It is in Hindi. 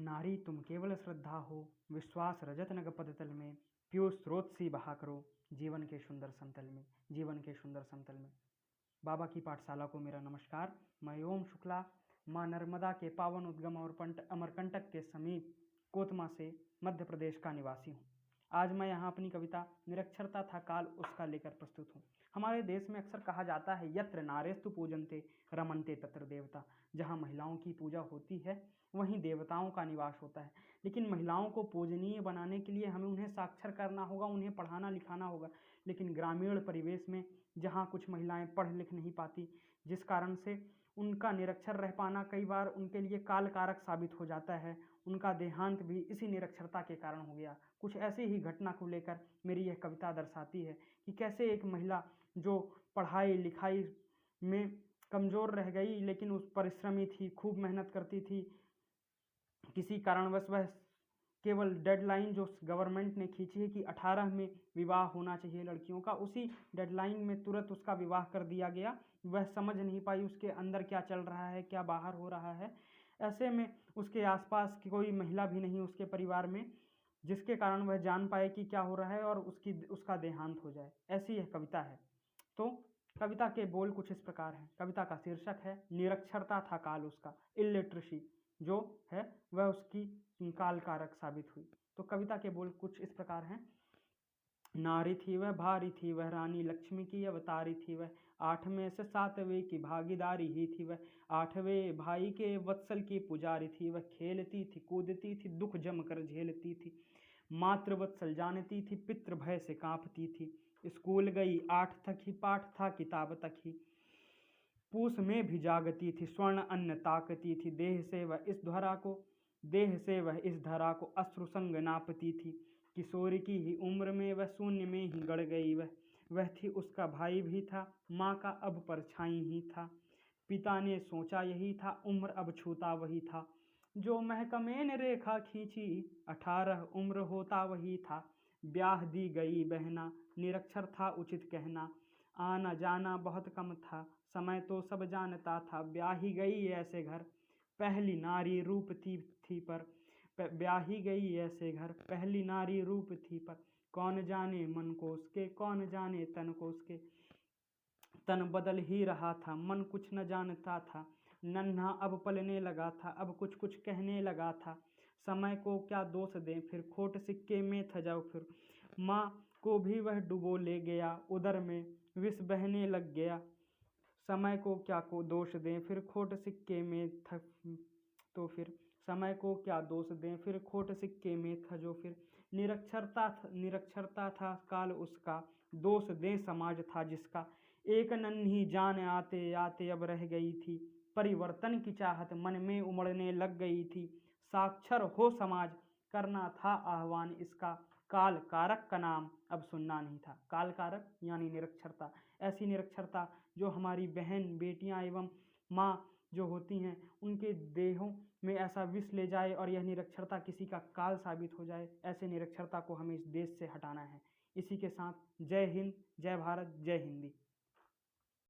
नारी तुम केवल श्रद्धा हो, विश्वास रजत नग पद तल में, पीयूष स्रोत सी बहा करो जीवन के सुंदर समतल में। जीवन के सुंदर समतल में बाबा की पाठशाला को मेरा नमस्कार। मैं ओम शुक्ला माँ नर्मदा के पावन उद्गम और अमरकंटक के समीप कोतमा से मध्य प्रदेश का निवासी हूँ। आज मैं यहाँ अपनी कविता निरक्षरता था काल उसका लेकर प्रस्तुत हूँ। हमारे देश में अक्सर कहा जाता है यत्र नारेस्तु पूजन्ते रमन्ते तत्र देवता। जहाँ महिलाओं की पूजा होती है वहीं देवताओं का निवास होता है। लेकिन महिलाओं को पूजनीय बनाने के लिए हमें उन्हें साक्षर करना होगा, उन्हें पढ़ाना लिखाना होगा। लेकिन ग्रामीण परिवेश में जहाँ कुछ महिलाएं पढ़ लिख नहीं पाती, जिस कारण से उनका निरक्षर रह पाना कई बार उनके लिए काल कारक साबित हो जाता है। उनका देहांत भी इसी निरक्षरता के कारण हो गया। कुछ ऐसी ही घटना को लेकर मेरी यह कविता दर्शाती है कि कैसे एक महिला जो पढ़ाई लिखाई में कमज़ोर रह गई, लेकिन उस परिश्रमी थी, खूब मेहनत करती थी, किसी कारणवश वह केवल डेडलाइन जो गवर्नमेंट ने खींची है कि 18 में विवाह होना चाहिए लड़कियों का, उसी डेडलाइन में तुरंत उसका विवाह कर दिया गया। वह समझ नहीं पाई उसके अंदर क्या चल रहा है, क्या बाहर हो रहा है। ऐसे में उसके आसपास की कोई महिला भी नहीं उसके परिवार में, जिसके कारण वह जान पाए कि क्या हो रहा है और उसका देहांत हो जाए। ऐसी यह कविता है। तो कविता के बोल कुछ इस प्रकार हैं। कविता का शीर्षक है निरक्षरता था काल उसका। इलिटरेसी जो है वह उसकी काल कारक साबित हुई। तो कविता के बोल कुछ इस प्रकार हैं। नारी थी वह भारी थी, वह रानी लक्ष्मी की अवतारी थी, वह 8 में से 7वें की भागीदारी ही थी, वह 8वें भाई के वत्सल की पुजारी थी, वह खेलती थी कूदती थी दुख जमकर झेलती थी, मातृवत्सल जानती थी पितृ भय से कांपती थी, स्कूल गई 8 तक ही पाठ था किताब तक ही, पूस में भी जागती थी स्वर्ण अन्न ताकती थी, देह से वह इस धरा को अश्रु संग नापती थी, किशोर की ही उम्र में वह शून्य में ही गड़ गई, वह थी उसका भाई भी था, माँ का अब परछाई ही था, पिता ने सोचा यही था उम्र अब छूता वही था, जो महकमे ने रेखा खींची 18 उम्र होता वही था, ब्याह दी गई बहना निरक्षर था उचित कहना, आना जाना बहुत कम था समय तो सब जानता था, ब्याही गई ऐसे घर पहली नारी रूप थी पर ब्याही गई ऐसे घर पहली नारी रूप थी पर, कौन जाने मन को उसके कौन जाने तन को उसके, तन बदल ही रहा था मन कुछ न जानता था, नन्हा अब पलने लगा था अब कुछ कुछ कहने लगा था, समय को क्या दोष दें फिर खोट सिक्के में था जाओ फिर, माँ को भी वह डुबो ले गया उदर में विष बहने लग गया, समय को क्या को दोष दें फिर खोट सिक्के में था, तो फिर समय को क्या दोष दें फिर खोट सिक्के में था जो फिर, निरक्षरता था काल उसका दोष दें समाज था जिसका, एक नन्ही जान आते आते अब रह गई थी, परिवर्तन की चाहत मन में उमड़ने लग गई थी, साक्षर हो समाज करना था आह्वान इसका, काल कारक का नाम अब सुनना नहीं था। काल कारक यानी निरक्षरता, ऐसी निरक्षरता जो हमारी बहन बेटियां एवं माँ जो होती हैं उनके देहों में ऐसा विष ले जाए और यह निरक्षरता किसी का काल साबित हो जाए, ऐसे निरक्षरता को हमें इस देश से हटाना है। इसी के साथ जय हिंद, जय भारत, जय हिंदी।